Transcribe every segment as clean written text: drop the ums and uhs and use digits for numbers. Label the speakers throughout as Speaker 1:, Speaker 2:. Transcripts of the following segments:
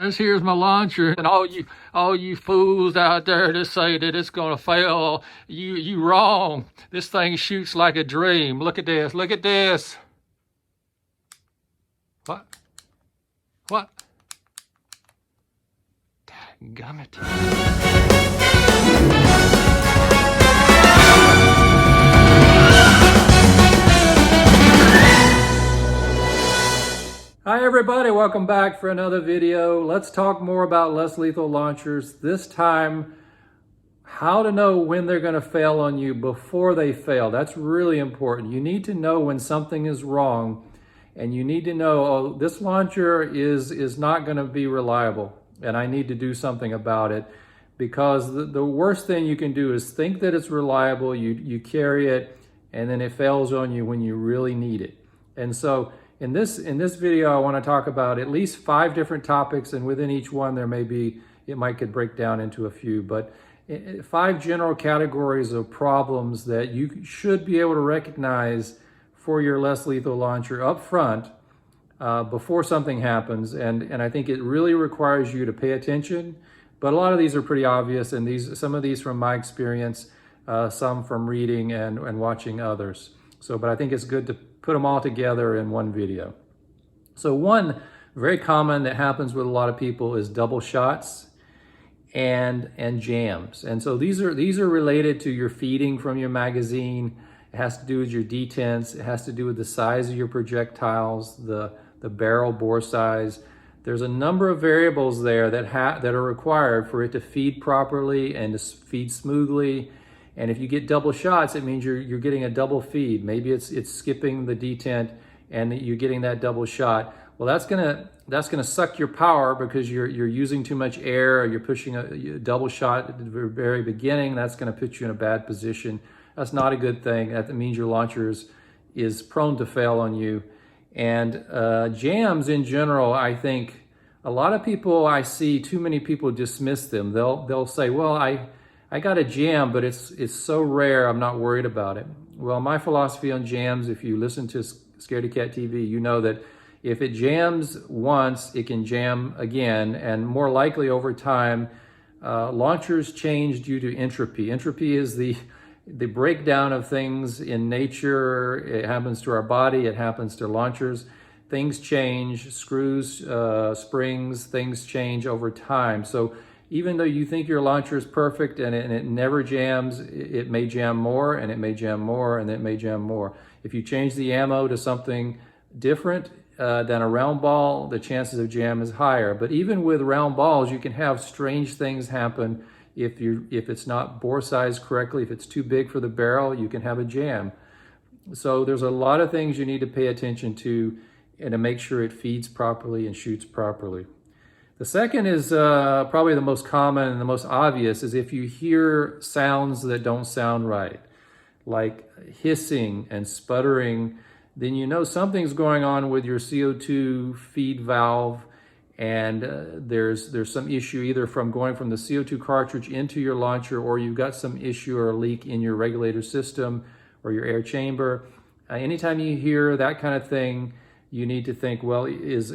Speaker 1: Here's my launcher, and all you fools out there that say that it's gonna fail, you wrong. This thing shoots like a dream. Look at this. Look at this. What? What? Dadgummit. Hi everybody, welcome back for another video. Let's talk more about less lethal launchers. This time, how to know when they're going to fail on you before they fail. That's really important. You need to know when something is wrong, and you need to know, oh, this launcher is not going to be reliable and I need to do something about it, because the worst thing you can do is think that it's reliable, you carry it, and then it fails on you when you really need it. And so in this video, I want to talk about at least 5 different topics, and within each one it could break down into a few, but 5 general categories of problems that you should be able to recognize for your less lethal launcher up front before something happens. And I think it really requires you to pay attention, but a lot of these are pretty obvious, and some of these from my experience, some from reading and watching others. But I think it's good to put them all together in one video. So one very common that happens with a lot of people is double shots and jams. And so these are related to your feeding from your magazine. It has to do with your detents. It has to do with the size of your projectiles, the barrel bore size. There's a number of variables there that are required for it to feed properly and to feed smoothly. And if you get double shots, it means you're getting a double feed. Maybe it's skipping the detent and you're getting that double shot. Well, that's gonna suck your power because you're using too much air, or you're pushing a double shot at the very beginning. That's gonna put you in a bad position. That's not a good thing. That means your launcher is prone to fail on you. And jams in general, I think a lot of people, I see too many people dismiss them. They'll say, well, I got a jam, but it's so rare, I'm not worried about it. Well, my philosophy on jams, if you listen to Scaredy Cat TV, you know that if it jams once, it can jam again, and more likely over time, launchers change due to entropy. Entropy is the breakdown of things in nature. It happens to our body, it happens to launchers. Things change, screws, springs, things change over time. So even though you think your launcher is perfect and it never jams, it may jam more, and it may jam more, and it may jam more. If you change the ammo to something different than a round ball, the chances of jam is higher. But even with round balls, you can have strange things happen. If it's not bore sized correctly, if it's too big for the barrel, you can have a jam. So there's a lot of things you need to pay attention to and to make sure it feeds properly and shoots properly. The second is probably the most common and the most obvious, is if you hear sounds that don't sound right, like hissing and sputtering, then you know something's going on with your CO2 feed valve, and there's some issue either from going from the CO2 cartridge into your launcher, or you've got some issue or a leak in your regulator system or your air chamber. Anytime you hear that kind of thing, you need to think, well, is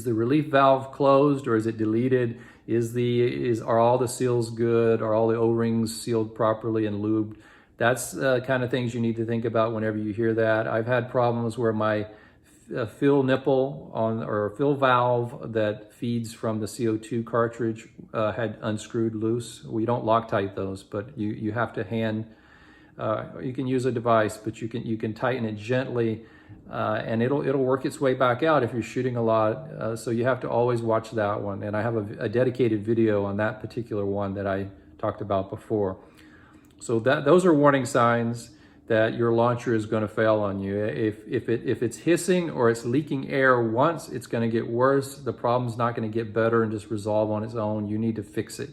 Speaker 1: the relief valve closed, or is it deleted? Are all the seals good? Are all the O-rings sealed properly and lubed? That's kind of things you need to think about whenever you hear that. I've had problems where my fill nipple or fill valve that feeds from the CO2 cartridge had unscrewed loose. We don't Loctite those, but you have to you can use a device, but you can tighten it gently. And it'll work its way back out if you're shooting a lot. So you have to always watch that one. And I have a dedicated video on that particular one that I talked about before. So those are warning signs that your launcher is going to fail on you. If it's hissing or it's leaking air once, it's going to get worse. The problem's not going to get better and just resolve on its own. You need to fix it.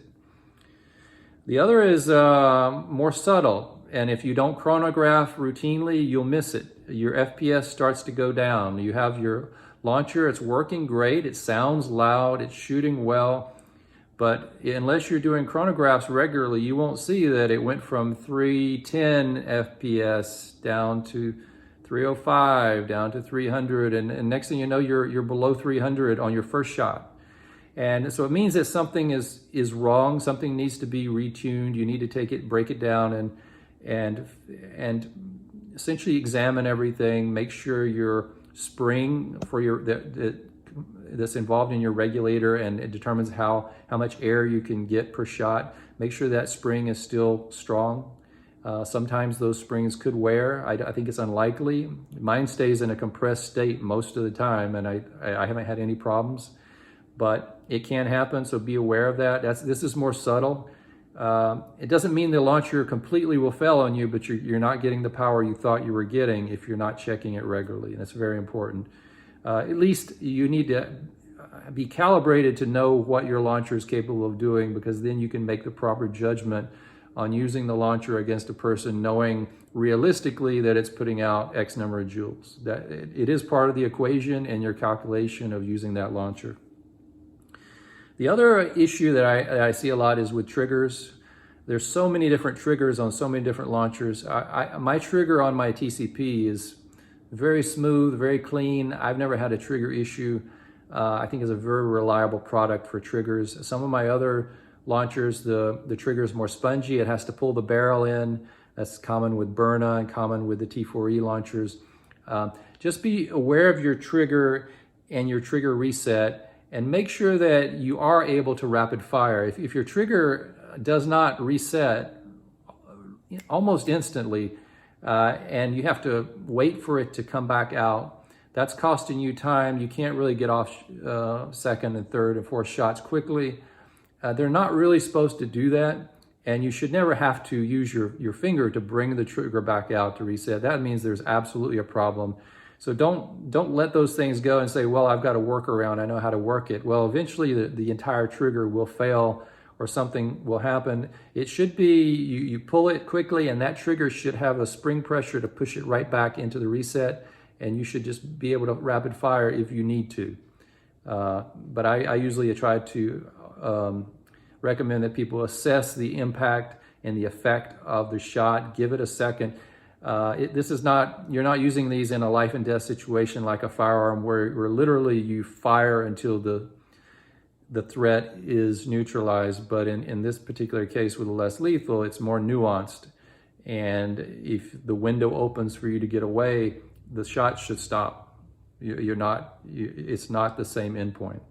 Speaker 1: The other is more subtle. And if you don't chronograph routinely, you'll miss it. Your FPS starts to go down. You have your launcher, it's working great, it sounds loud, it's shooting well, but unless you're doing chronographs regularly, you won't see that it went from 310 FPS down to 305, down to 300, and next thing you know, you're below 300 on your first shot. And so it means that something is wrong, something needs to be retuned. You need to take it, break it down, and essentially examine everything, make sure your spring for that's involved in your regulator, and it determines how much air you can get per shot. Make sure that spring is still strong. Sometimes those springs could wear. I think it's unlikely. Mine stays in a compressed state most of the time, and I haven't had any problems, but it can happen, so be aware of that. This is more subtle. It doesn't mean the launcher completely will fail on you, but you're not getting the power you thought you were getting if you're not checking it regularly, and it's very important. At least you need to be calibrated to know what your launcher is capable of doing, because then you can make the proper judgment on using the launcher against a person, knowing realistically that it's putting out X number of joules. That it is part of the equation in your calculation of using that launcher. The other issue that I see a lot is with triggers. There's so many different triggers on so many different launchers. My trigger on my TCP is very smooth, very clean. I've never had a trigger issue. I think it's a very reliable product for triggers. Some of my other launchers, the trigger is more spongy. It has to pull the barrel in. That's common with Byrna and common with the T4E launchers. Just be aware of your trigger and your trigger reset, and make sure that you are able to rapid fire. If your trigger does not reset almost instantly, and you have to wait for it to come back out, that's costing you time. You can't really get off second and third and fourth shots quickly. They're not really supposed to do that, and you should never have to use your finger to bring the trigger back out to reset. That means there's absolutely a problem. So don't let those things go and say, well, I've got a workaround, I know how to work it. Well, eventually the entire trigger will fail or something will happen. It should be, you pull it quickly, and that trigger should have a spring pressure to push it right back into the reset, and you should just be able to rapid fire if you need to. But I usually try to recommend that people assess the impact and the effect of the shot, give it a second. You're not using these in a life and death situation like a firearm where literally you fire until the threat is neutralized. But in this particular case with a less lethal, it's more nuanced. And if the window opens for you to get away, the shot should stop. It's not the same endpoint.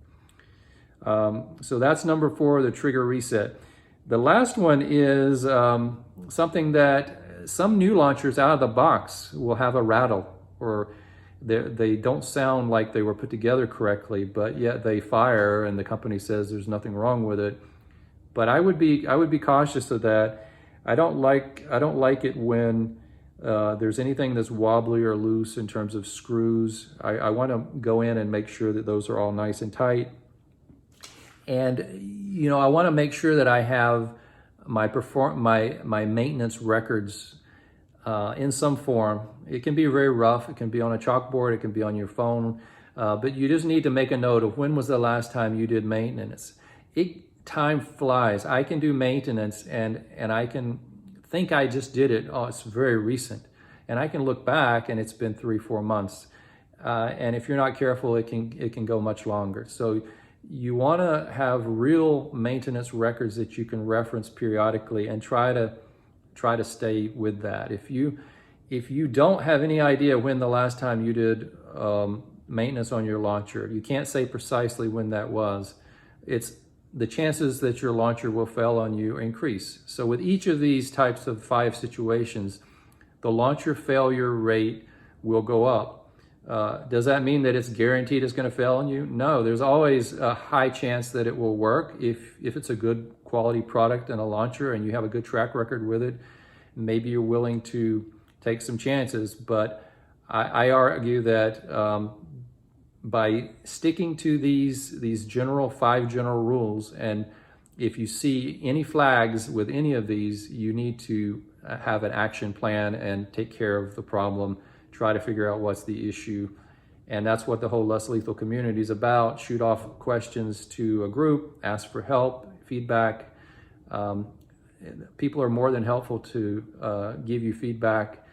Speaker 1: So that's number 4, the trigger reset. The last one is something that some new launchers out of the box will have a rattle, or they don't sound like they were put together correctly, but yet they fire and the company says there's nothing wrong with it. But I would be cautious of that. I don't like it when there's anything that's wobbly or loose in terms of screws. I want to go in and make sure that those are all nice and tight. And I want to make sure that I have my maintenance records in some form. It can be very rough. It can be on a chalkboard. It can be on your phone. But you just need to make a note of when was the last time you did maintenance. Time flies. I can do maintenance and I can think I just did it. Oh, it's very recent. And I can look back and it's been 3-4 months. And if you're not careful, it can go much longer. So you want to have real maintenance records that you can reference periodically and try to stay with that. If you don't have any idea when the last time you did maintenance on your launcher, you can't say precisely when that was, the chances that your launcher will fail on you increase. So with each of these types of 5 situations, the launcher failure rate will go up. Does that mean that it's guaranteed it's going to fail on you? No, there's always a high chance that it will work if it's a good quality product and a launcher and you have a good track record with it. Maybe you're willing to take some chances, but I argue that by sticking to these 5 general rules, and if you see any flags with any of these, you need to have an action plan and take care of the problem. Try to figure out what's the issue. And that's what the whole Less Lethal community is about. Shoot off questions to a group, ask for help, feedback. People are more than helpful to give you feedback.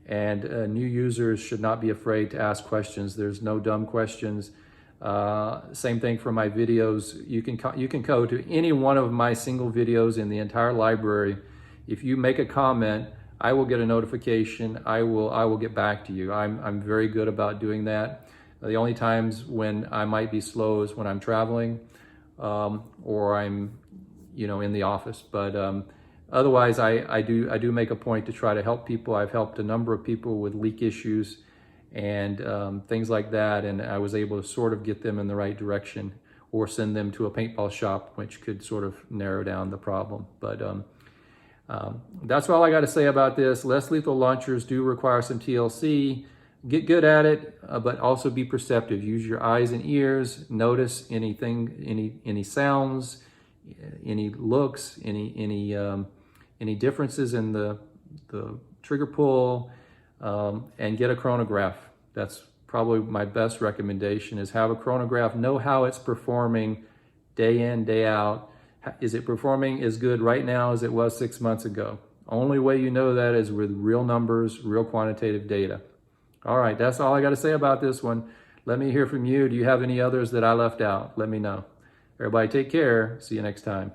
Speaker 1: And new users should not be afraid to ask questions. There's no dumb questions. Same thing for my videos. You can go to any one of my single videos in the entire library. If you make a comment, I will get a notification. I will get back to you. I'm very good about doing that. The only times when I might be slow is when I'm traveling or I'm in the office. But otherwise, I do make a point to try to help people. I've helped a number of people with leak issues and things like that, and I was able to sort of get them in the right direction or send them to a paintball shop, which could sort of narrow down the problem. But that's all I got to say about this. Less lethal launchers do require some TLC. Get good at it, but also be perceptive. Use your eyes and ears. Notice anything, any sounds, any looks, any differences in the trigger pull, and get a chronograph. That's probably my best recommendation, is have a chronograph. Know how it's performing day in, day out. Is it performing as good right now as it was 6 months ago? Only way you know that is with real numbers, real quantitative data. All right, that's all I got to say about this one. Let me hear from you. Do you have any others that I left out? Let me know. Everybody take care. See you next time.